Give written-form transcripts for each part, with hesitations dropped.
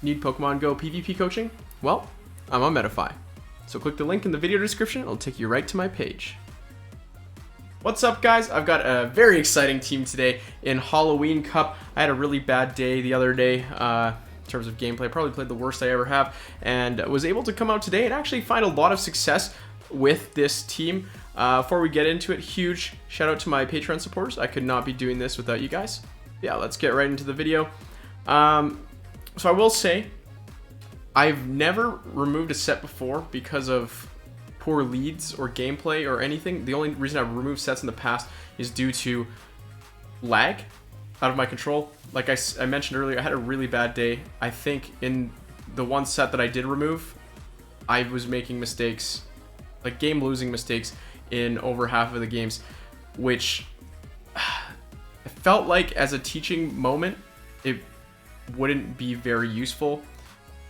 Need Pokemon Go PvP coaching? Well, I'm on Metafy. So click the link in the video description, it'll take you right to my page. What's up, guys? I've got a very exciting team today in Halloween Cup. I had a really bad day the other day in terms of gameplay. Probably played the worst I ever have, and was able to come out today and actually find a lot of success with this team. Before we get into it, huge shout out to my Patreon supporters. I could not be doing this without you guys. Yeah, let's get right into the video. So I will say, I've never removed a set before because of poor leads or gameplay or anything. The only reason I've removed sets in the past is due to lag out of my control. Like I mentioned earlier, I had a really bad day. I think in the one set that I did remove, I was making mistakes, like game-losing mistakes in over half of the games, which I felt like as a teaching moment, it wouldn't be very useful.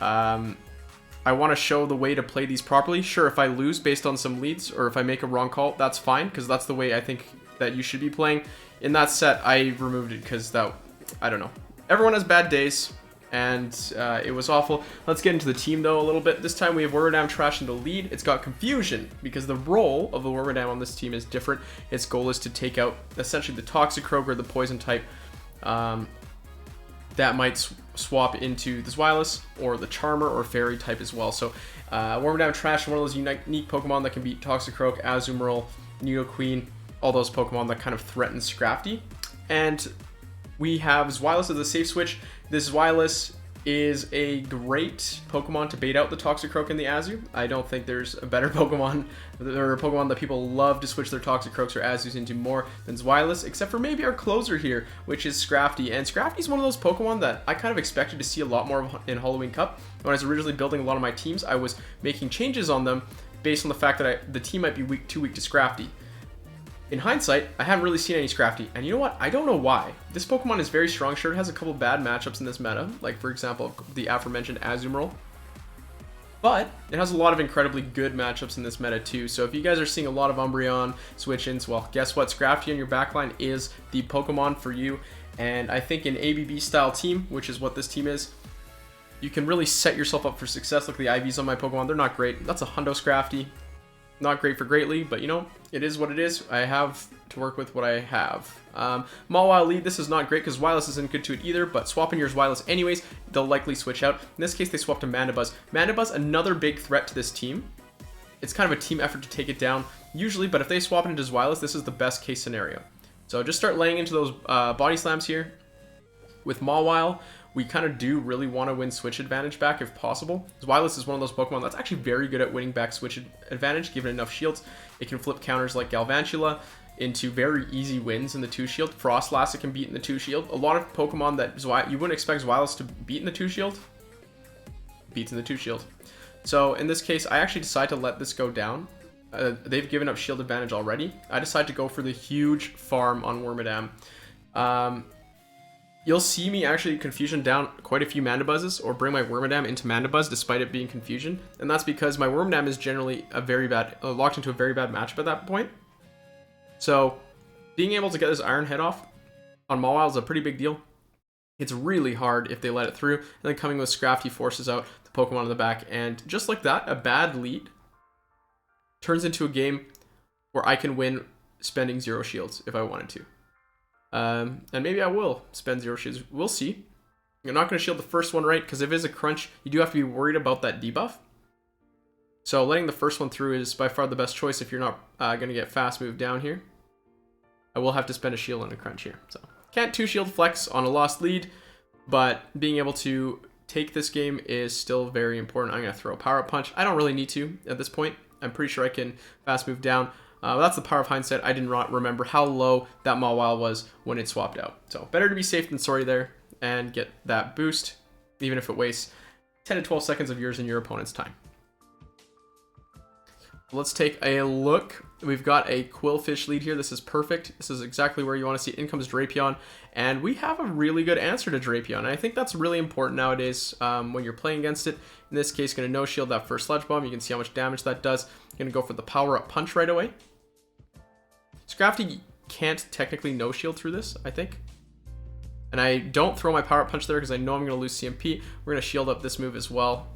I want to show the way to play these properly. Sure, if I lose based on some leads or if I make a wrong call, that's fine, because that's the way I think that you should be playing. In that set, I removed it because I don't know. Everyone has bad days, and it was awful. Let's get into the team, though, a little bit. This time we have Wormadam Trash in the lead. It's got confusion because the role of the Wormadam on this team is different. Its goal is to take out essentially the Toxicroak or the poison type that might swap into the Zweilous or the Charmer or Fairy type as well. So Wormadam Trash is one of those unique Pokemon that can beat Toxicroak, Azumarill, Nidoqueen, all those Pokemon that kind of threaten Scrafty. And we have Zweilous as a safe switch. This Zweilous is a great Pokemon to bait out the Toxicroak and the Azu. I don't think there's a better Pokemon, or a Pokemon that people love to switch their Toxicroaks or Azus into more than Zweilous, except for maybe our closer here, which is Scrafty. And Scrafty's one of those Pokemon that I kind of expected to see a lot more of in Halloween Cup. When I was originally building a lot of my teams, I was making changes on them based on the fact that the team might be too weak to Scrafty. In hindsight, I haven't really seen any Scrafty, and you know what? I don't know why. This Pokemon is very strong. Sure, it has a couple bad matchups in this meta, like for example, the aforementioned Azumarill. But it has a lot of incredibly good matchups in this meta too. So if you guys are seeing a lot of Umbreon switch-ins, well, guess what? Scrafty on your backline is the Pokemon for you. And I think in ABB style team, which is what this team is, you can really set yourself up for success. Look at the IVs on my Pokemon. They're not great. That's a Hundo Scrafty. Not great for greatly, but you know, it is what it is. I have to work with what I have. Mawile lead, this is not great because Zweilous isn't good to it either, but swapping your Zweilous anyways, they'll likely switch out. In this case, they swapped to Mandibuzz. Mandibuzz, another big threat to this team. It's kind of a team effort to take it down, usually, but if they swap it into Zweilous, this is the best case scenario. So just start laying into those body slams here. With Mawile, we kind of do really want to win switch advantage back if possible. Zweilous is one of those Pokemon that's actually very good at winning back switch advantage, given enough shields. It can flip counters like Galvantula into very easy wins in the 2-shield. Froslass it can beat in the 2-shield. A lot of Pokemon that you wouldn't expect Zweilous to beat in the 2-shield, beats in the 2-shield. So in this case, I actually decide to let this go down. They've given up shield advantage already. I decide to go for the huge farm on Wormadam. You'll see me actually confusion down quite a few Mandibuzzes or bring my Wormadam into Mandibuzz despite it being confusion. And that's because my Wormadam is generally a very bad, locked into a very bad matchup at that point. So being able to get this Iron Head off on Mawile is a pretty big deal. It's really hard if they let it through. And then coming with Scrafty forces out the Pokemon in the back. And just like that, a bad lead turns into a game where I can win spending 0 shields if I wanted to. And maybe I will spend 0 shields. We'll see. I'm not going to shield the first one right, because if it is a crunch, you do have to be worried about that debuff. So letting the first one through is by far the best choice if you're not going to get fast moved down here. I will have to spend a shield on a crunch here. So can't 2-shield flex on a lost lead, but being able to take this game is still very important. I'm going to throw a power-up punch. I don't really need to at this point. I'm pretty sure I can fast move down. That's the power of hindsight. I did not remember how low that Mawile was when it swapped out. So better to be safe than sorry there and get that boost, even if it wastes 10 to 12 seconds of yours and your opponent's time. Let's take a look. We've got a Qwilfish lead here. This is perfect. This is exactly where you want to see it. In comes Drapion, and we have a really good answer to Drapion. And I think that's really important nowadays when you're playing against it. In this case, going to no-shield that first Sludge Bomb. You can see how much damage that does. Going to go for the power-up punch right away. Scrafty can't technically no-shield through this, I think. And I don't throw my Power Up Punch there because I know I'm going to lose CMP. We're going to shield up this move as well.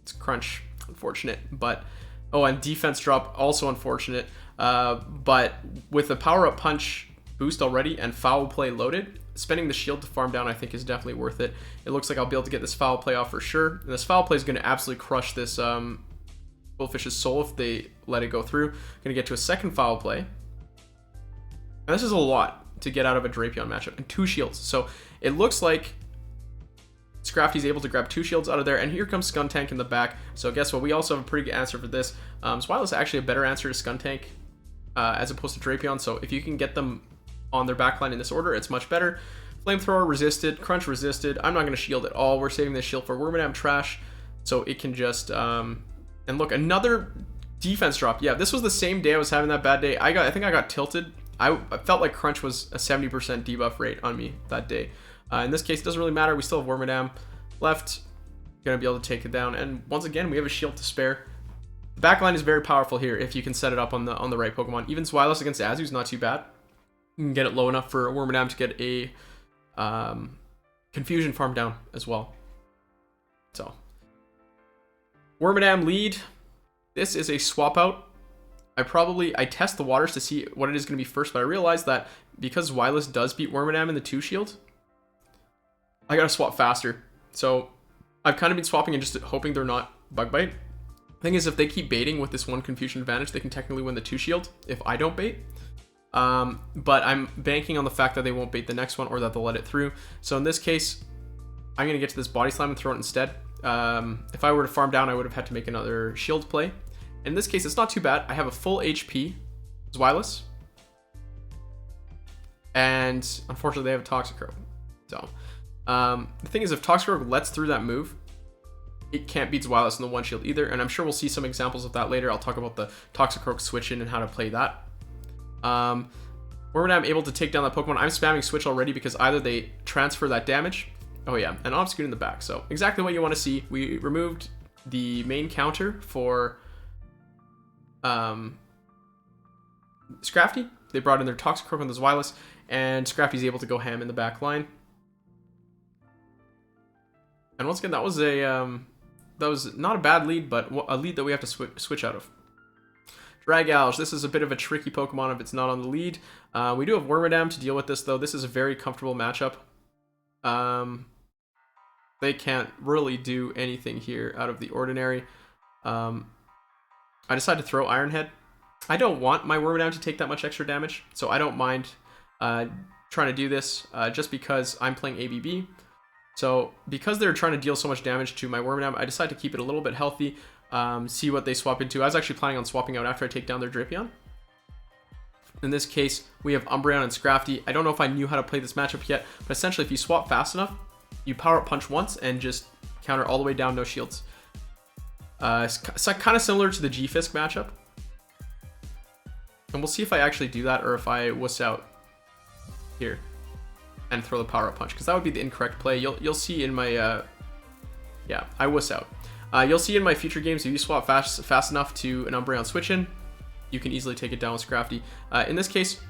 It's Crunch, unfortunate. But, oh, and Defense Drop, also unfortunate. But with the Power Up Punch boost already and Foul Play loaded, spending the shield to farm down I think is definitely worth it. It looks like I'll be able to get this Foul Play off for sure. And this Foul Play is going to absolutely crush this Qwilfish's soul if they let it go through. Going to get to a second Foul Play. And this is a lot to get out of a Drapion matchup, and 2 shields. So it looks like Scrafty's able to grab 2 shields out of there, and here comes Skuntank in the back. So guess what? We also have a pretty good answer for this. Zweilous is actually a better answer to Skuntank as opposed to Drapion, so if you can get them on their backline in this order, it's much better. Flamethrower resisted, Crunch resisted. I'm not going to shield at all. We're saving this shield for Wormadam Trash, so it can just... and look, another defense drop. Yeah, this was the same day I was having that bad day. I think I got tilted. I felt like Crunch was a 70% debuff rate on me that day. In this case, it doesn't really matter. We still have Wormadam left. Gonna be able to take it down. And once again, we have a shield to spare. The backline is very powerful here if you can set it up on the right Pokemon. Even Zweilous against Azu is not too bad. You can get it low enough for Wormadam to get a Confusion farm down as well. So, Wormadam lead. This is a swap out. I test the waters to see what it is going to be first, but I realized that because Zweilous does beat Wormadam in the 2 shield, I gotta swap faster. So I've kind of been swapping and just hoping they're not Bug Bite. Thing is, if they keep baiting with this 1 Confusion advantage, they can technically win the 2 shield if I don't bait. But I'm banking on the fact that they won't bait the next one or that they'll let it through. So in this case, I'm going to get to this Body Slam and throw it instead. If I were to farm down, I would have had to make another shield play. In this case, it's not too bad. I have a full HP Zweilous. And unfortunately, they have a Toxicroak. So, the thing is, if Toxicroak lets through that move, it can't beat Zweilous in the 1 shield either. And I'm sure we'll see some examples of that later. I'll talk about the Toxicroak switch in and how to play that. Wormadam able to take down that Pokemon. I'm spamming switch already because either they transfer that damage. Oh yeah, and Obscute in the back. So exactly what you want to see. We removed the main counter for Scrafty. They brought in their Toxicroak on the Zweilous, and Scrafty's able to go ham in the back line. And once again, that was not a bad lead, but a lead that we have to switch out of. Dragalge, this is a bit of a tricky Pokemon if it's not on the lead. We do have Wormadam to deal with this, though. This is a very comfortable matchup. They can't really do anything here out of the ordinary. I decided to throw Iron Head. I don't want my Wormadam to take that much extra damage, so I don't mind trying to do this just because I'm playing ABB. So because they're trying to deal so much damage to my Wormadam, I decided to keep it a little bit healthy, see what they swap into. I was actually planning on swapping out after I take down their Drapion. In this case, we have Umbreon and Scrafty. I don't know if I knew how to play this matchup yet, but essentially if you swap fast enough, you power up punch once and just counter all the way down, no shields. It's kind of similar to the G-Fisk matchup. And we'll see if I actually do that or if I wuss out here and throw the power up punch, because that would be the incorrect play. You'll see in my yeah, I wuss out. You'll see in my future games, if you swap fast enough to an Umbreon switch in, you can easily take it down with Scrafty. In this case,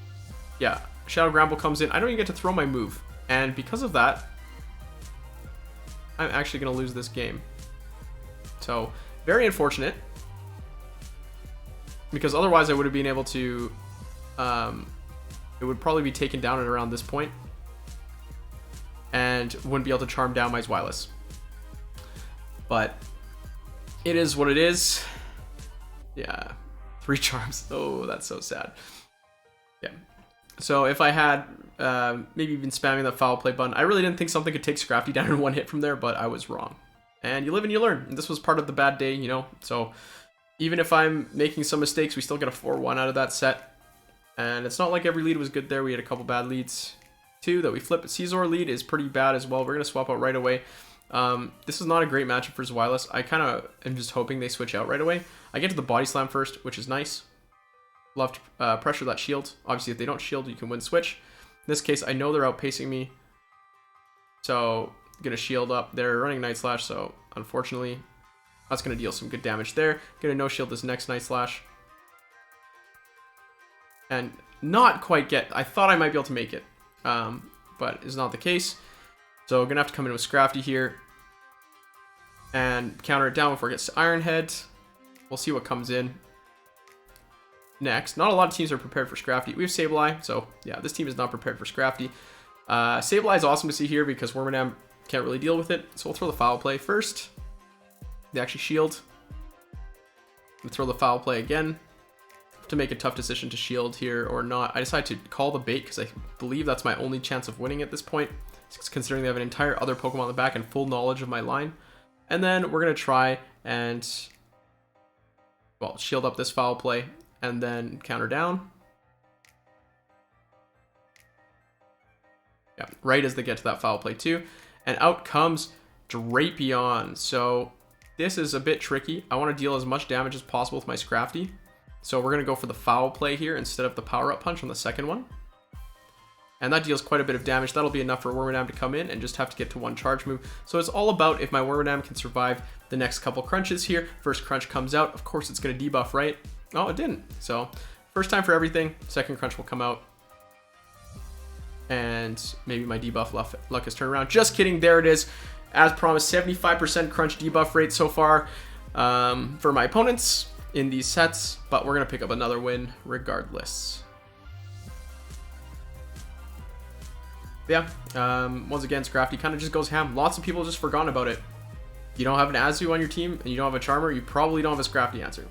yeah, Shadow Granbull comes in. I don't even get to throw my move, and because of that, I'm actually going to lose this game. So very unfortunate, because otherwise I would have been able to, it would probably be taken down at around this point, and wouldn't be able to charm down my Zweilous. But it is what it is. Yeah, 3 charms. Oh, that's so sad. Yeah. So if I had maybe been spamming that foul play button, I really didn't think something could take Scrafty down in 1 hit from there, but I was wrong. And you live and you learn. And this was part of the bad day, you know. So even if I'm making some mistakes, we still get a 4-1 out of that set. And it's not like every lead was good there. We had a couple bad leads too that we flipped. But Scizor lead is pretty bad as well. We're going to swap out right away. This is not a great matchup for Zweilous. I kind of am just hoping they switch out right away. I get to the Body Slam first, which is nice. Love to pressure that shield. Obviously, if they don't shield, you can win switch. In this case, I know they're outpacing me. So, I'm going to shield up. They're running Night Slash, so unfortunately, that's going to deal some good damage there. Going to no-shield this next Night Slash. And not quite get... I thought I might be able to make it. but is not the case. So I'm gonna have to come in with Scrafty here and counter it down before it gets to Iron Head. We'll see what comes in next. Not a lot of teams are prepared for Scrafty. We have Sableye, so yeah, this team is not prepared for Scrafty. Sableye is awesome to see here because Wormadam can't really deal with it. So we'll throw the Foul Play first. They actually shield. We'll throw the Foul Play again to make a tough decision to shield here or not. I decided to call the bait because I believe that's my only chance of winning at this point, considering they have an entire other Pokemon in the back and full knowledge of my line. And then we're going to try and, well, shield up this Foul Play and then counter down. Yeah, right as they get to that Foul Play too. And out comes Drapion. So this is a bit tricky. I want to deal as much damage as possible with my Scrafty. So we're going to go for the Foul Play here instead of the Power Up Punch on the second one. And that deals quite a bit of damage. That'll be enough for Wormadam to come in and just have to get to one charge move. So it's all about if my Wormadam can survive the next couple crunches here. First crunch comes out. Of course, it's going to debuff, right? Oh, it didn't. So first time for everything. Second crunch will come out. And maybe my debuff luck has turned around. Just kidding. There it is. As promised, 75% crunch debuff rate so far for my opponents in these sets. But we're going to pick up another win regardless. Yeah, once again, Scrafty kind of just goes ham. Lots of people just forgotten about it. You don't have an Azu on your team and you don't have a Charmer, you probably don't have a Scrafty answer.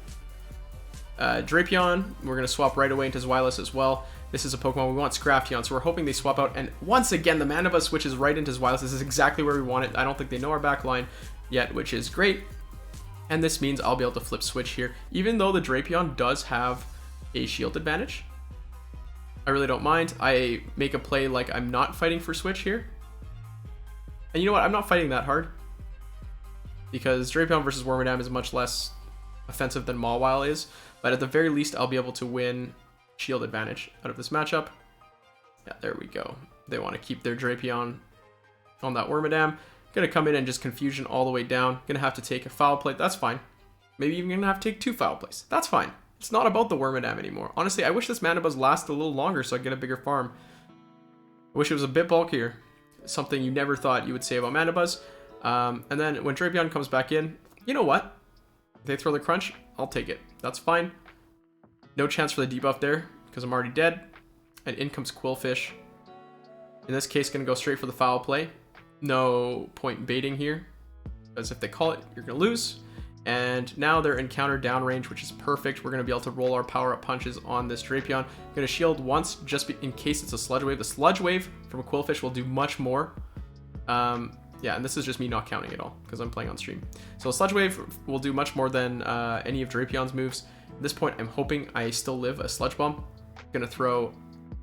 Drapion, we're going to swap right away into Zweilous as well. This is a Pokemon we want Scrafty on, so we're hoping they swap out. And once again, the Manabuzz switches right into Zweilous. This is exactly where we want it. I don't think they know our back line yet, which is great. And this means I'll be able to flip switch here, even though the Drapion does have a shield advantage. I really don't mind. I make a play like I'm not fighting for switch here. And you know what? I'm not fighting that hard. Because Drapion versus Wormadam is much less offensive than Mawile is. But at the very least, I'll be able to win shield advantage out of this matchup. Yeah, there we go. They want to keep their Drapion on that Wormadam. Gonna come in and just confusion all the way down. Gonna have to take a Foul Play. That's fine. Maybe even gonna have to take 2 Foul Plays. That's fine. It's not about the Wormadam anymore. Honestly, I wish this Manabuzz lasted a little longer so I get a bigger farm. I wish it was a bit bulkier. Something you never thought you would say about Manabuzz. And then when Drapion comes back in, you know what? They throw the crunch, I'll take it. That's fine. No chance for the debuff there because I'm already dead. And in comes Qwilfish. In this case, going to go straight for the Foul Play. No point baiting here, because if they call it, you're going to lose. And now they're in counter downrange, which is perfect. We're going to be able to roll our power-up punches on this Drapion. Going to shield once, just in case it's a Sludge Wave. The Sludge Wave from a Qwilfish will do much more. Yeah, and this is just me not counting it all, because I'm playing on stream. So Sludge Wave will do much more than any of Drapion's moves. At this point, I'm hoping I still live a Sludge Bomb. Going to throw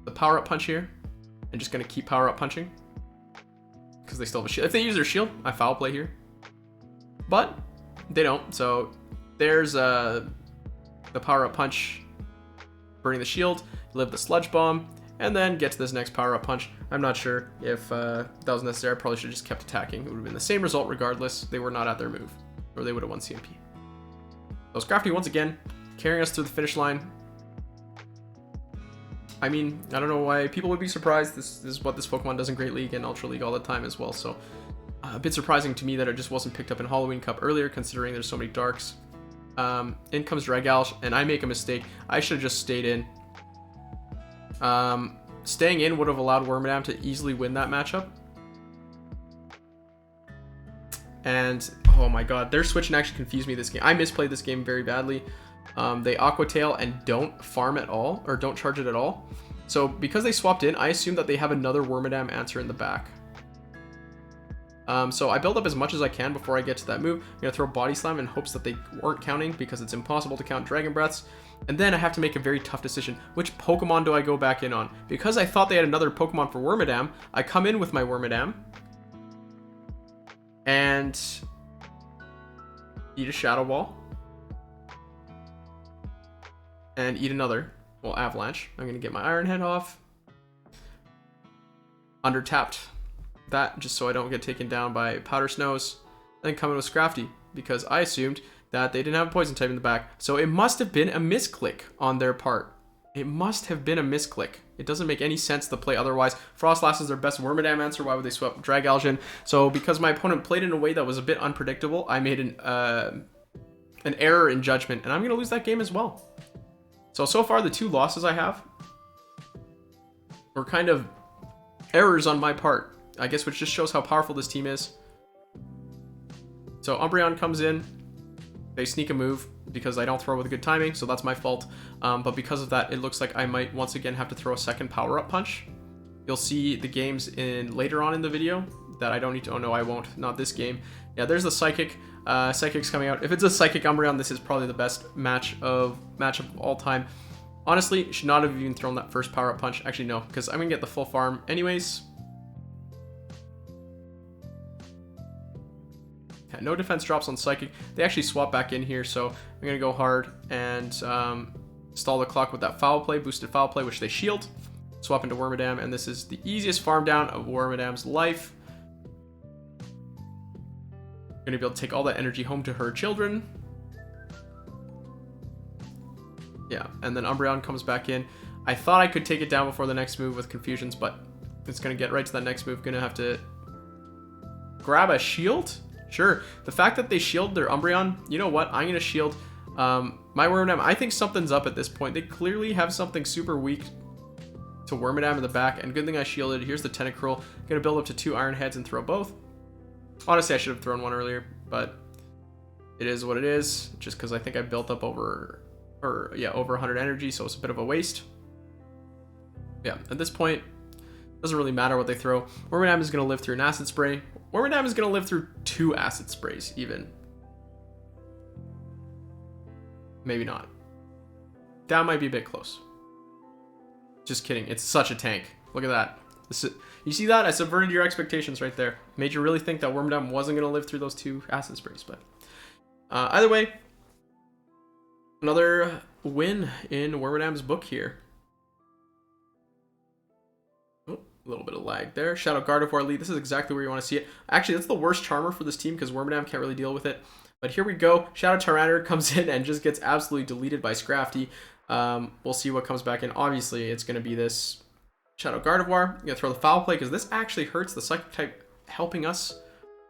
the power-up punch here, and just going to keep power-up punching, because they still have a shield. If they use their shield, I Foul Play here. But they don't, so there's the power-up punch, burning the shield, live the Sludge Bomb, and then get to this next power-up punch. I'm not sure if that was necessary. I probably should have just kept attacking. It would have been the same result regardless. They were not at their move, or they would have won CMP. So Scrafty once again, carrying us to the finish line. I mean, I don't know why people would be surprised. This is what this Pokemon does in Great League and Ultra League all the time as well, so a bit surprising to me that it just wasn't picked up in Halloween Cup earlier, considering there's so many darks. In comes Dragalge, and I make a mistake. I should have just stayed in. Staying in would have allowed Wormadam to easily win that matchup. And, oh my god, their switching actually confused me this game. I misplayed this game very badly. They Aqua Tail and don't farm at all, or don't charge it at all. So because they swapped in, I assume that they have another Wormadam answer in the back. So I build up as much as I can before I get to that move. I'm going to throw Body Slam in hopes that they weren't counting, because it's impossible to count Dragon Breaths. And then I have to make a very tough decision. Which Pokemon do I go back in on? Because I thought they had another Pokemon for Wormadam, I come in with my Wormadam and eat a Shadow Ball. And eat another, well, Avalanche. I'm going to get my Iron Head off. Under-tapped that just so I don't get taken down by Powder Snows. Then come in with Scrafty, because I assumed that they didn't have a Poison type in the back. So it must have been a misclick on their part. It must have been a misclick. It doesn't make any sense to play otherwise. Froslass is their best Wormadam answer. Why would they swap Dragalge in? So because my opponent played in a way that was a bit unpredictable, I made an error in judgment, and I'm going to lose that game as well. So far, the 2 losses I have were kind of errors on my part, I guess, which just shows how powerful this team is. So Umbreon comes in. They sneak a move because I don't throw with good timing, so that's my fault. But because of that, it looks like I might once again have to throw a second power-up punch. You'll see the games later on in the video that I don't need to... Oh, no, I won't. Not this game. Yeah, there's the Psychic. Psychic's coming out. If it's a Psychic Umbreon, this is probably the best matchup of all time. Honestly, should not have even thrown that first power-up punch. Actually, no, because I'm going to get the full farm anyways. Yeah, no defense drops on Psychic. They actually swap back in here, so I'm going to go hard and stall the clock with that Foul Play, boosted Foul Play, which they shield. Swap into Wormadam, and this is the easiest farm down of Wormadam's life. Going to be able to take all that energy home to her children. Yeah, and then Umbreon comes back in. I thought I could take it down before the next move with Confusions, but it's going to get right to that next move. Going to have to grab a shield. Sure. The fact that they shield their Umbreon, you know what? I'm going to shield my Wormadam. I think something's up at this point. They clearly have something super weak to Wormadam in the back, and good thing I shielded. Here's the Tentacruel. Going to build up to 2 Iron Heads and throw both. Honestly, I should have thrown one earlier, but it is what it is, just because I think I built up over 100 energy, so it's a bit of a waste. Yeah, at this point, doesn't really matter what they throw. Wormadam is going to live through an Acid Spray. Wormadam is going to live through 2 Acid Sprays, even. Maybe not. That might be a bit close. Just kidding. It's such a tank. Look at that. You see that? I subverted your expectations right there. Made you really think that Wormadam wasn't going to live through those 2 Acid Sprays. But either way, another win in Wormadam's book here. Oh, a little bit of lag there. Shadow Gardevoir lead. This is exactly where you want to see it. Actually, that's the worst Charmer for this team because Wormadam can't really deal with it. But here we go. Shadow Tyranitar comes in and just gets absolutely deleted by Scrafty. We'll see what comes back in. Obviously, it's going to be this Shadow Gardevoir. I'm going to throw the Foul Play because this actually hurts the Psychic type, helping us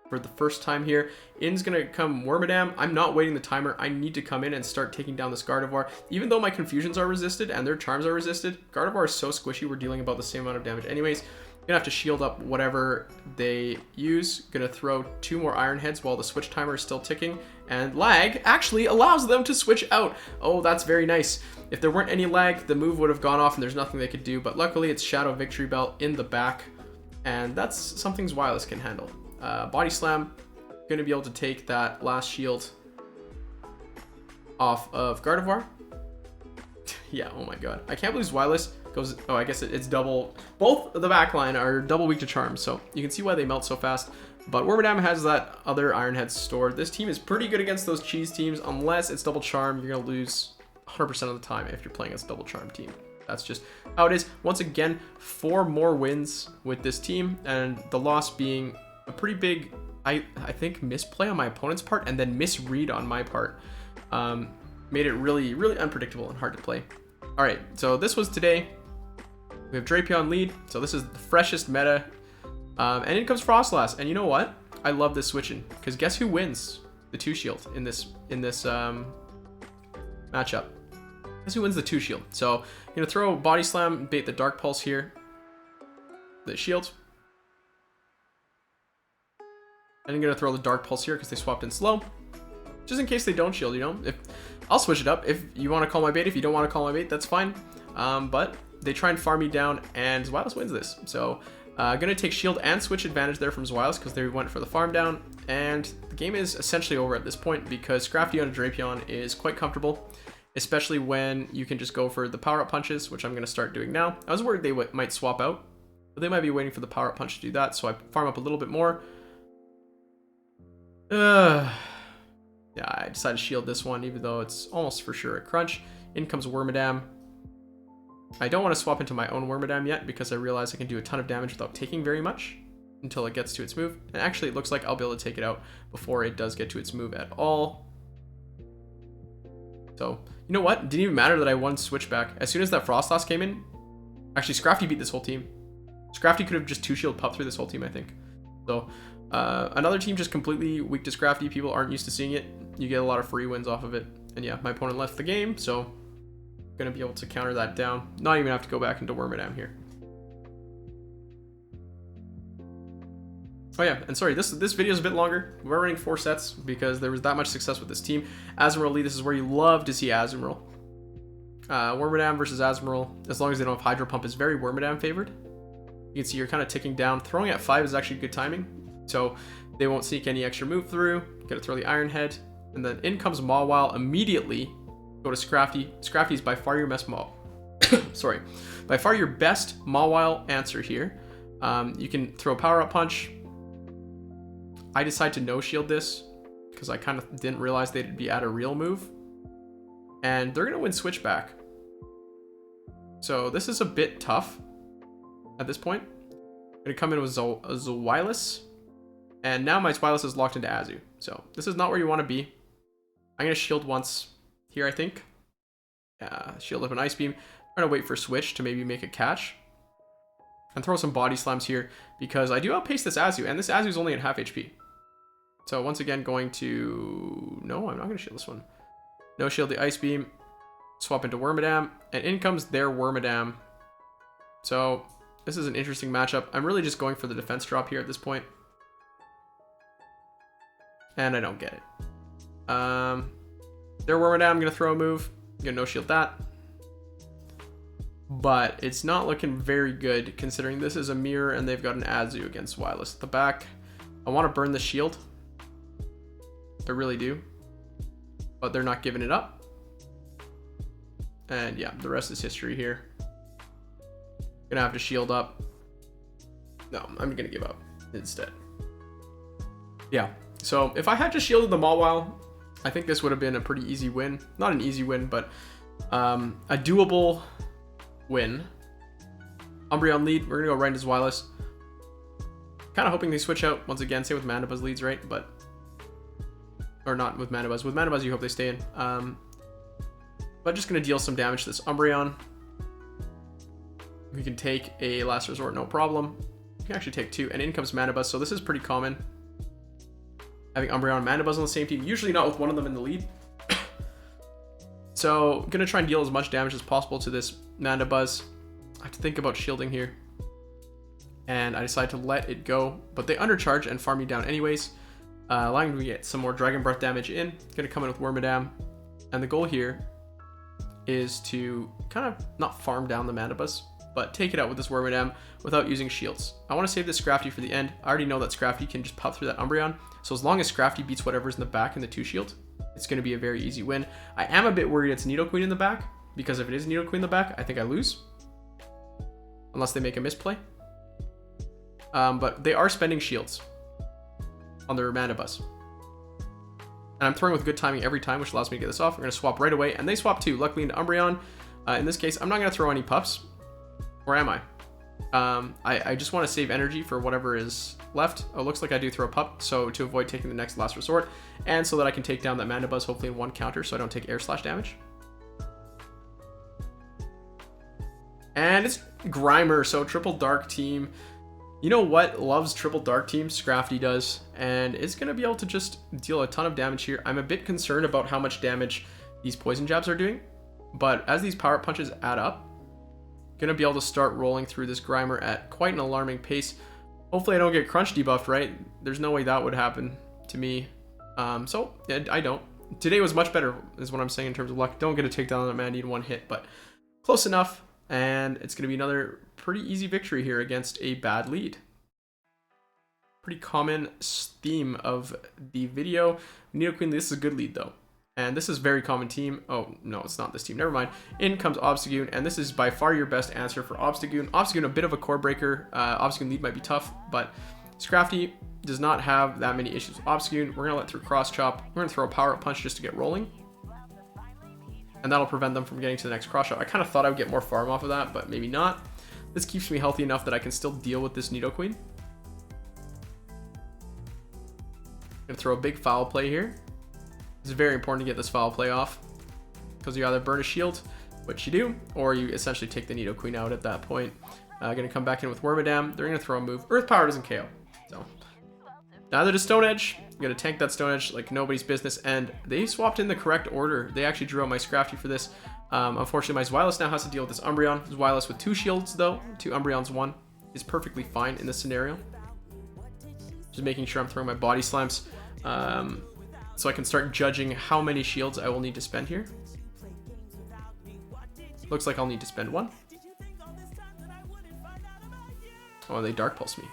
for the first time here. In's going to come Wormadam. I'm not waiting the timer. I need to come in and start taking down this Gardevoir. Even though my Confusions are resisted and their Charms are resisted, Gardevoir is so squishy, we're dealing about the same amount of damage anyways. Gonna have to shield up whatever they use. Gonna throw 2 more Iron Heads while the switch timer is still ticking. And lag actually allows them to switch out. Oh, that's very nice. If there weren't any lag, the move would have gone off and there's nothing they could do. But luckily, it's Shadow Victory Belt in the back. And that's something Zweilous can handle. Body Slam. Gonna be able to take that last shield off of Gardevoir. Yeah, oh my god. I can't believe Zweilous goes... Oh, I guess it's double... Both the backline are double weak to Charm, so you can see why they melt so fast. But Wormadam has that other Iron Head stored. This team is pretty good against those cheese teams. Unless it's double Charm, you're going to lose 100% of the time if you're playing against a double Charm team. That's just how it is. Once again, 4 more wins with this team, and the loss being a pretty big, I think, misplay on my opponent's part, and then misread on my part. Made it really, really unpredictable and hard to play. All right, so this was today. We have Drapion lead, so this is the freshest meta. And in comes Froslass, and you know what? I love this switching, because guess who wins the 2 shield in this matchup? Guess who wins the 2 shield? So I'm gonna throw Body Slam, bait the Dark Pulse here. The shield. And I'm gonna throw the Dark Pulse here because they swapped in slow. Just in case they don't shield, you know? I'll switch it up. If you want to call my bait, if you don't want to call my bait, that's fine. But they try and farm me down, and Zweilous wins this. So gonna take shield and switch advantage there from Zweilous because they went for the farm down. And the game is essentially over at this point because Scrafty on a Drapion is quite comfortable, especially when you can just go for the power-up punches, which I'm gonna start doing now. I was worried they might swap out, but they might be waiting for the power-up punch to do that, so I farm up a little bit more. Yeah, I decided to shield this one, even though it's almost for sure a crunch. In comes Wormadam. I don't want to swap into my own Wormadam yet because I realize I can do a ton of damage without taking very much until it gets to its move. And actually, it looks like I'll be able to take it out before it does get to its move at all. So, you know what? It didn't even matter that I won Switchback. As soon as that Froslass came in, Actually, Scrafty beat this whole team. Scrafty could have just 2-shield pup through this whole team, I think. So, another team just completely weak to Scrafty. People aren't used to seeing it. You get a lot of free wins off of it. And yeah, my opponent left the game, so gonna be able to counter that down. Not even have to go back into Wormadam here. Oh yeah, and sorry, this video is a bit longer. We're running 4 sets because there was that much success with this team. Azumarill lead, this is where you love to see Azumarill. Wormadam versus Azumarill, as long as they don't have Hydro Pump, is very Wormadam favored. You can see you're kind of ticking down. Throwing at 5 is actually good timing, so they won't sneak any extra move through. Gotta throw the Iron Head, and then in comes Mawile immediately. Go to Scrafty. Scrafty is by far your best sorry, by far your best Mawile answer here. You can throw Power Up Punch. I decide to no-shield this because I kind of didn't realize they'd be at a real move. And they're going to win Switchback. So this is a bit tough at this point. I'm going to come in with Zweilous. And now my Zweilous is locked into Azu. So this is not where you want to be. I'm going to shield once here, I think. Shield up an Ice Beam. I'm going to wait for Switch to maybe make a catch. And throw some Body Slams here because I do outpace this Azu. And this Azu is only at half HP. So once again going to... No, I'm not going to shield this one. No shield the Ice Beam. Swap into Wormadam. And in comes their Wormadam. So this is an interesting matchup. I'm really just going for the defense drop here at this point. And I don't get it. Their Wormadam, I'm going to throw a move. I'm going to no shield that. But it's not looking very good considering this is a mirror and they've got an Azu against Zweilous at the back. I want to burn the shield. I really do. But they're not giving it up. And yeah, the rest is history here. Gonna have to shield up. No, I'm gonna give up instead. Yeah, so if I had just shielded the Mawile, I think this would have been a pretty easy win. Not an easy win, but a doable win. Umbreon lead, we're gonna go right into Zweilous. Kind of hoping they switch out once again, same with Mandibuzz leads, right? But or not with Mandibuzz. With Mandibuzz, you hope they stay in. But just going to deal some damage to this Umbreon. We can take a Last Resort, no problem. We can actually take 2, and in comes Mandibuzz, so this is pretty common. Having Umbreon and Mandibuzz on the same team, usually not with one of them in the lead. So, going to try and deal as much damage as possible to this Mandibuzz. I have to think about shielding here. And I decide to let it go, but they undercharge and farm me down anyways. Allowing me to get some more Dragon Breath damage in. Going to come in with Wormadam. And the goal here is to kind of not farm down the Mandibuzz, but take it out with this Wormadam without using shields. I want to save this Scrafty for the end. I already know that Scrafty can just pop through that Umbreon. So as long as Scrafty beats whatever's in the back in the 2-shield, it's going to be a very easy win. I am a bit worried it's Nidoqueen in the back, because if it is Nidoqueen in the back, I think I lose. Unless they make a misplay. But they are spending shields on their Mandibuzz. And I'm throwing with good timing every time, which allows me to get this off. We're going to swap right away, and they swap too, luckily into Umbreon. In this case, I'm not going to throw any pups. Or am I? I just want to save energy for whatever is left. Oh, looks like I do throw a pup, so to avoid taking the next Last Resort, and so that I can take down that Mandibuzz hopefully in one counter so I don't take air slash damage. And it's Grimer, so triple dark team. You know what loves triple dark team? Scrafty does, and it's going to be able to just deal a ton of damage here. I'm a bit concerned about how much damage these poison jabs are doing, but as these power punches add up, going to be able to start rolling through this Grimer at quite an alarming pace. Hopefully I don't get crunch debuffed, right? There's no way that would happen to me. So yeah, I don't. Today was much better is what I'm saying in terms of luck. Don't get a takedown on that man, need one hit, but close enough. And it's going to be another pretty easy victory here against a bad lead. Pretty common theme of the video. Nidoqueen, this is a good lead though. And this is very common team. Oh, no, it's not this team. Never mind. In comes Obstagoon, and this is by far your best answer for Obstagoon. Obstagoon, a bit of a core breaker. Obstagoon lead might be tough, but Scrafty does not have that many issues with Obstagoon. We're going to let through Cross Chop. We're going to throw a Power Up Punch just to get rolling. And that'll prevent them from getting to the next Cross Chop. I kind of thought I would get more farm off of that, but maybe not. This keeps me healthy enough that I can still deal with this Nidoqueen. Gonna throw a big foul play here. It's very important to get this foul play off, because you either burn a shield, which you do, or you essentially take the Nidoqueen out at that point. Going to come back in with Wormadam. They're going to throw a move. Earth Power doesn't KO. So, neither does Stone Edge. I'm going to tank that Stone Edge like nobody's business. And they swapped in the correct order. They actually drew out my Scrafty for this. Unfortunately, my Zweilous now has to deal with this Umbreon. Zweilous with 2 shields, though. 2 Umbreons, 1 is perfectly fine in this scenario. Just making sure I'm throwing my Body Slams. So I can start judging how many shields I will need to spend here. Looks like I'll need to spend 1. Oh, they Dark Pulse me.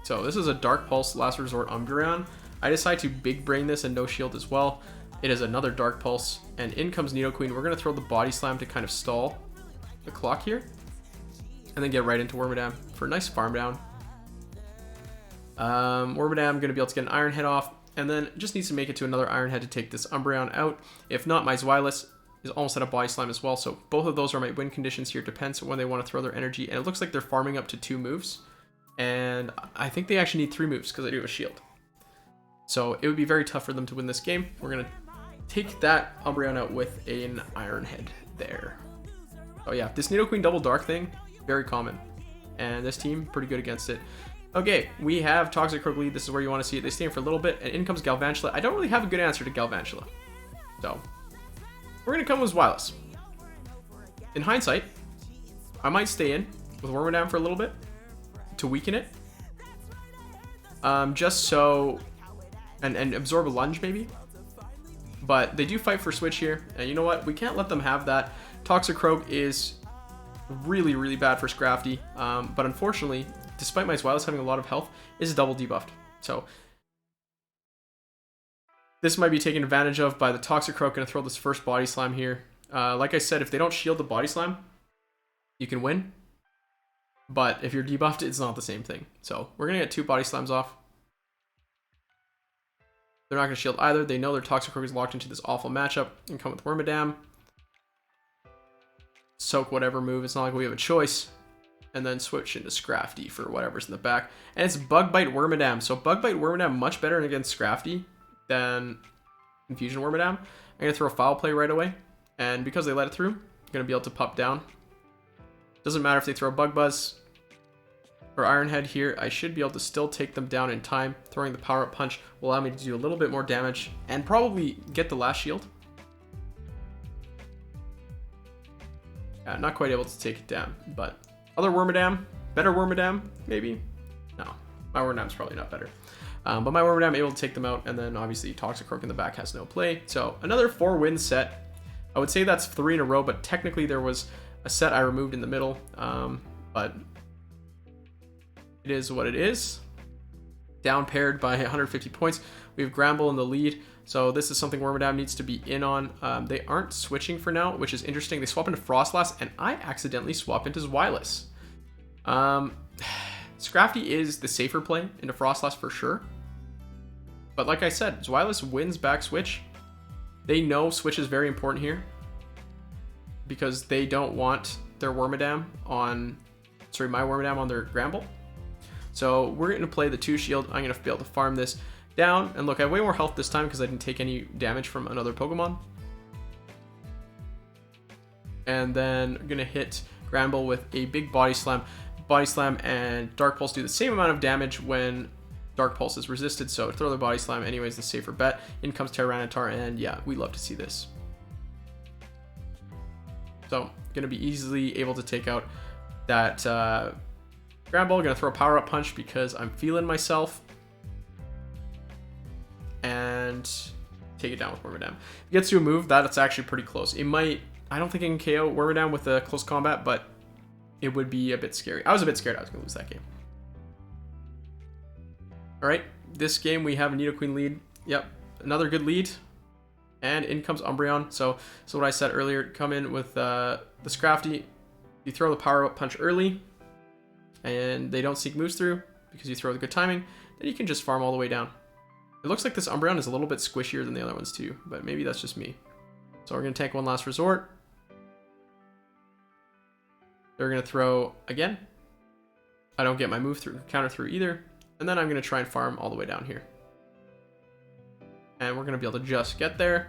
So this is a Dark Pulse Last Resort Umbreon. I decide to Big Brain this and no shield as well. It is another Dark Pulse, and in comes Nidoqueen. We're going to throw the Body Slam to kind of stall the clock here, and then get right into Wormadam for a nice farm down. Wormadam going to be able to get an Iron Head off, and then just needs to make it to another Iron Head to take this Umbreon out. If not, my Zweilous is almost at a Body Slam as well, so both of those are my win conditions here. Depends on when they want to throw their energy, and it looks like they're farming up to 2 moves, and I think they actually need 3 moves because I do have a shield. So it would be very tough for them to win this game. We're going to take that Umbreon out with an Iron Head there. Oh yeah, this Nidoqueen double dark thing, very common, and this team pretty good against it. Okay, we have Toxicroak lead. This is where you want to see it. They stay in for a little bit, and in comes Galvantula. I don't really have a good answer to Galvantula, so we're going to come with Zweilous. In hindsight, I might stay in with Wormadam for a little bit to weaken it. Just so... And absorb a lunge, maybe. But they do fight for switch here. And you know what? We can't let them have that. Toxicroak is really, really bad for Scrafty. But unfortunately, despite my Zweilous having a lot of health, is double debuffed. So this might be taken advantage of by the Toxicroak. Going to throw this first Body Slam here. Like I said, if they don't shield the Body Slam, you can win. But if you're debuffed, it's not the same thing. So we're going to get 2 Body Slams off. They're not going to shield either. They know their Toxicroak is locked into this awful matchup. And come with Wormadam. Soak whatever move. It's not like we have a choice. And then switch into Scrafty for whatever's in the back. And it's Bug Bite Wormadam. So Bug Bite Wormadam much better against Scrafty than Confusion Wormadam. I'm going to throw Foul Play right away. And because they let it through, I'm going to be able to pop down. Doesn't matter if they throw Bug Buzz or Iron Head here. I should be able to still take them down in time. Throwing the Power Up Punch will allow me to do a little bit more damage and probably get the last shield. Not quite able to take it down, but other Wormadam, better Wormadam, maybe? No, my Wormadam's probably not better. But my Wormadam able to take them out, and then obviously Toxicroak in the back has no play. So another 4-win set. I would say that's 3 in a row, but technically there was a set I removed in the middle. But it is what it is. Down paired by 150 points. We have Granbull in the lead. So this is something Wormadam needs to be in on. They aren't switching for now, which is interesting. They swap into Froslass, and I accidentally swap into Zweilous. Scrafty is the safer play into Froslass for sure. But like I said, Zweilous wins back switch. They know switch is very important here because they don't want their Wormadam on... Sorry, my Wormadam on their Granbull. So we're going to play the 2 shield. I'm going to be able to farm this down. And look, I have way more health this time because I didn't take any damage from another Pokemon. And then I'm going to hit Granbull with a big Body Slam. Body Slam and Dark Pulse do the same amount of damage when Dark Pulse is resisted. So throw the Body Slam anyways, the safer bet. In comes Tyranitar, and yeah, we love to see this. So going to be easily able to take out that Granbull. Going to throw a Power Up Punch because I'm feeling myself. And take it down with Wormadam. If it gets to a move, that's actually pretty close. It might... I don't think I can KO Wormadam with a close combat, but it would be a bit scary. I was a bit scared I was going to lose that game. Alright, this game we have a Nidoqueen lead. Yep, another good lead. And in comes Umbreon. So what I said earlier, come in with the Scrafty. You throw the Power Up Punch early, and they don't seek moves through because you throw the good timing. Then you can just farm all the way down. It looks like this Umbreon is a little bit squishier than the other ones too, but maybe that's just me. So we're going to tank one last resort. They're going to throw again. I don't get my move through, counter through either. And then I'm going to try and farm all the way down here. And we're going to be able to just get there.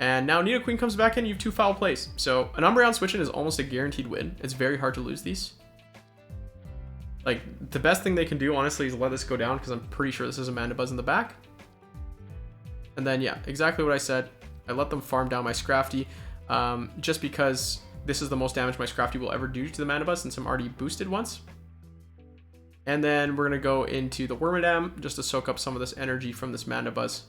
And now Nidoqueen comes back in, you have 2 foul plays. So an Umbreon switch-in is almost a guaranteed win. It's very hard to lose these. Like, the best thing they can do, honestly, is let this go down, because I'm pretty sure this is a Mandibuzz in the back. And then, yeah, exactly what I said. I let them farm down my Scrafty, just because this is the most damage my Scrafty will ever do to the Mandibuzz, since I'm already boosted once. And then we're going to go into the Wormadam, just to soak up some of this energy from this Mandibuzz.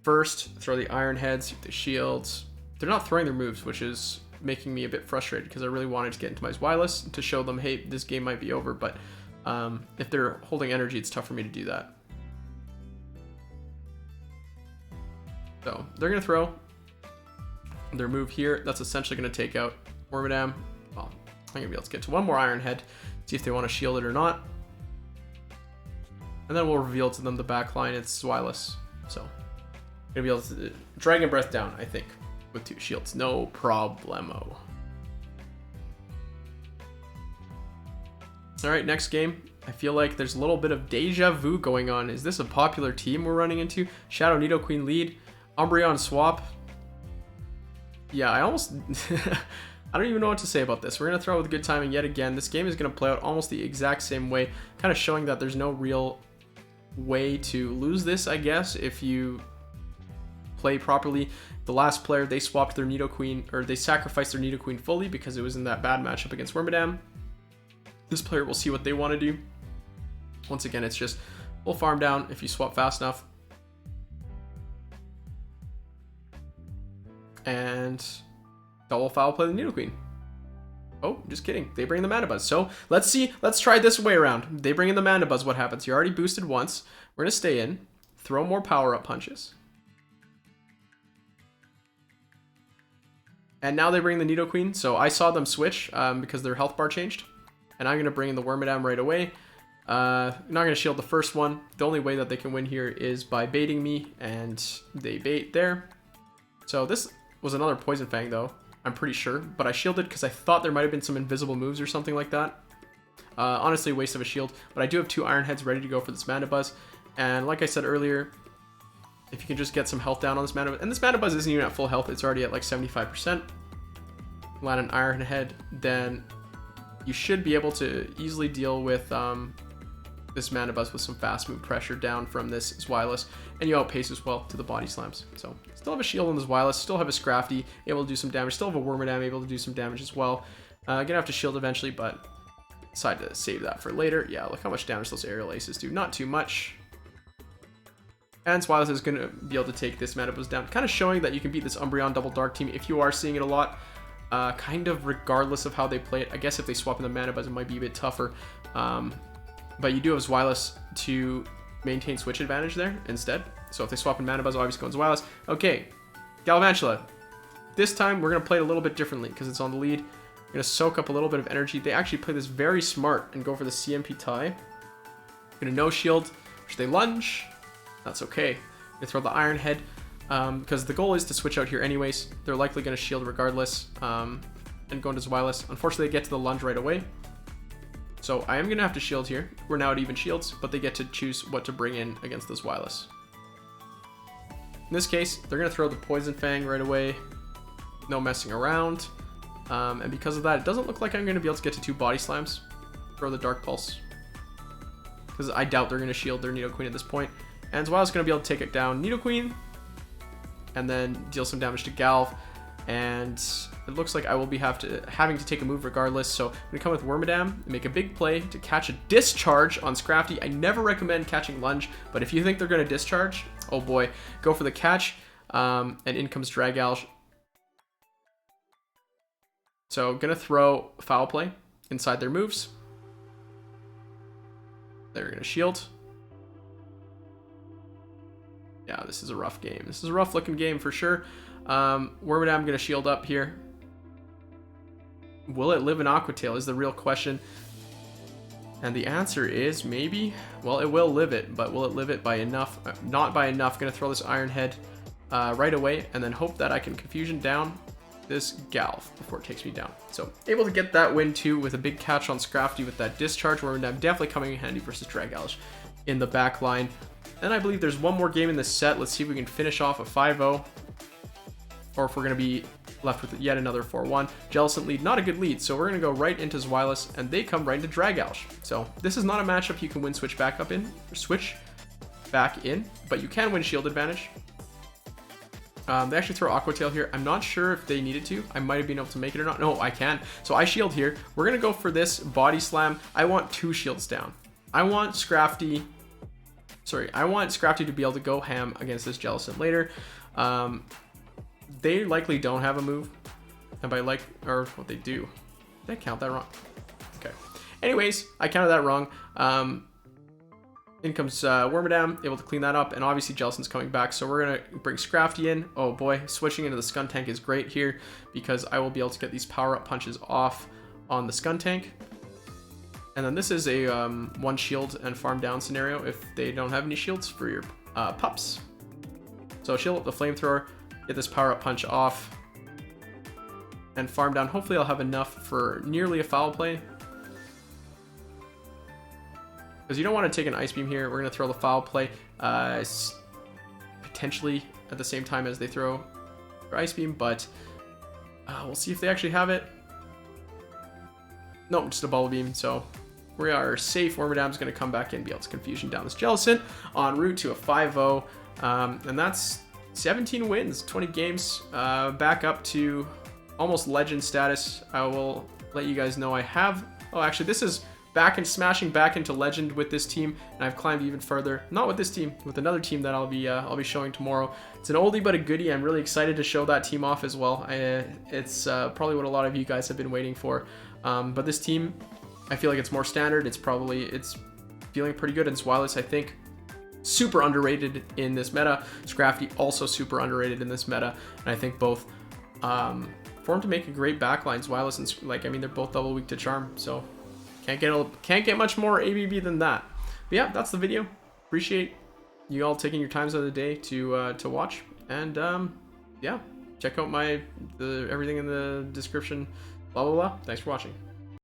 First, throw the Iron Heads, the shields. They're not throwing their moves, which is making me a bit frustrated, because I really wanted to get into my Zweilous to show them, hey, this game might be over, but if they're holding energy, it's tough for me to do that. So they're going to throw their move here. That's essentially going to take out Wormadam. Well, I'm going to be able to get to one more Iron Head, see if they want to shield it or not. And then we'll reveal to them the back line. It's Zweilous. So going to be able to Dragon Breath down, I think, with 2 shields. No problemo. All right, next game. I feel like there's a little bit of deja vu going on. Is this a popular team we're running into? Shadow Nidoqueen lead. Umbreon swap. Yeah, I almost... I don't even know what to say about this. We're going to throw it with good timing yet again. This game is going to play out almost the exact same way, kind of showing that there's no real way to lose this, I guess, if you play properly. The last player, they swapped their Nidoqueen, or they sacrificed their Nidoqueen fully because it was in that bad matchup against Wormadam. This player will see what they want to do. Once again, it's just full farm down if you swap fast enough. And double foul play the Nidoqueen. Oh, just kidding. They bring the Mandibuzz. So let's see. Let's try this way around. They bring in the Mandibuzz. What happens? You're already boosted once. We're going to stay in. Throw more power-up punches. And now they bring the Nidoqueen. So I saw them switch because their health bar changed. And I'm going to bring in the Wormadam right away. Not going to shield the first one. The only way that they can win here is by baiting me. And they bait there. So this was another Poison Fang, though. I'm pretty sure. But I shielded because I thought there might have been some invisible moves or something like that. Honestly, waste of a shield. But I do have 2 Iron Heads ready to go for this Mandibuzz. And like I said earlier, if you can just get some health down on this Mandibuzz. And this Mandibuzz isn't even at full health. It's already at like 75%. Land an Iron Head. Then you should be able to easily deal with this Mandibuzz with some fast move pressure down from this Zweilous. And you outpace as well to the body slams. So still have a shield on the Zweilous. Still have a Scrafty able to do some damage. Still have a Wormadam able to do some damage as well. Gonna have to shield eventually, but decided to save that for later. Yeah, look how much damage those aerial aces do. Not too much. And Zweilous is going to be able to take this Mandibuzz down. Kind of showing that you can beat this Umbreon double dark team if you are seeing it a lot. Kind of regardless of how they play it. I guess if they swap in the Mandibuzz, it might be a bit tougher. But you do have Zweilous to maintain switch advantage there instead. So if they swap in Mandibuzz, obviously go in Zweilous. Okay, Galvantula. This time we're going to play it a little bit differently because it's on the lead. We're going to soak up a little bit of energy. They actually play this very smart and go for the CMP tie. Going to no shield, which they lunge. That's okay. They throw the Iron Head because the goal is to switch out here anyways. They're likely going to shield regardless and go into Zweilous. Unfortunately, they get to the lunge right away. So I am going to have to shield here. We're now at even shields, but they get to choose what to bring in against this Zweilous. In this case, they're going to throw the Poison Fang right away. No messing around. And because of that, it doesn't look like I'm going to be able to get to 2 Body Slams. Throw the Dark Pulse. Because I doubt they're going to shield their Nidoqueen at this point. And Zweilous is going to be able to take it down Nidoqueen. And then deal some damage to Galv. And it looks like I will be having to take a move regardless. So I'm going to come with Wormadam and make a big play to catch a discharge on Scrafty. I never recommend catching lunge, but if you think they're going to discharge, oh boy, go for the catch. And in comes Dragalge. So going to throw Foul Play inside their moves. They're going to shield. Yeah, this is a rough game. This is a rough looking game for sure. Wormadam going to shield up here. Will it live in Aqua Tail is the real question. And the answer is maybe. Well, it will live it, but will it live it by enough? Not by enough. Going to throw this Iron Head right away and then hope that I can Confusion down this Galv before it takes me down. So able to get that win too with a big catch on Scrafty with that discharge. Wormadam definitely coming in handy versus Dragalge in the back line. And I believe there's one more game in this set. Let's see if we can finish off a 5-0. or if we're going to be left with yet another 4-1. Jellicent lead, not a good lead, so we're going to go right into Zweilous, and they come right into Dragalge. So this is not a matchup you can win switch back in, but you can win shield advantage. They actually throw Aqua Tail here. I'm not sure if they needed to. I might have been able to make it or not. No, I can. So I shield here. We're going to go for this Body Slam. I want 2 shields down. I want Scrafty to be able to go ham against this Jellicent later. They likely don't have a move. And by like, or what they do. Did I count that wrong? Okay. Anyways, I counted that wrong. In comes Wormadam, able to clean that up, and obviously Jellicent's coming back, so we're going to bring Scrafty in. Oh boy, switching into the Skuntank is great here, because I will be able to get these power-up punches off on the Skuntank. And then this is a 1 shield and farm down scenario if they don't have any shields for your pups. So shield up the Flamethrower, get this power-up punch off, and farm down. Hopefully I'll have enough for nearly a foul play. Because you don't want to take an Ice Beam here. We're going to throw the foul play potentially at the same time as they throw their Ice Beam, but we'll see if they actually have it. Nope, just a Bubble Beam, so we are safe. Wormadam's going to come back in and be able to Confusion down this Jellicent en route to a 5-0, and that's 17 wins, 20 games, back up to almost Legend status. I will let you guys know I have... Oh, actually, this is... back and smashing back into Legend with this team, and I've climbed even further. Not with this team, with another team that I'll be showing tomorrow. It's an oldie but a goodie. I'm really excited to show that team off as well. It's probably what a lot of you guys have been waiting for. But this team, I feel like it's more standard. It's feeling pretty good. And Zweilous, I think, super underrated in this meta. Scrafty also super underrated in this meta, and I think both formed to make a great backline. Zweilous and they're both double weak to Charm, so. Can't get much more ABB than that. But yeah, that's the video. Appreciate you all taking your times out of the day to watch. And yeah, check out everything in the description. Blah blah blah. Thanks for watching.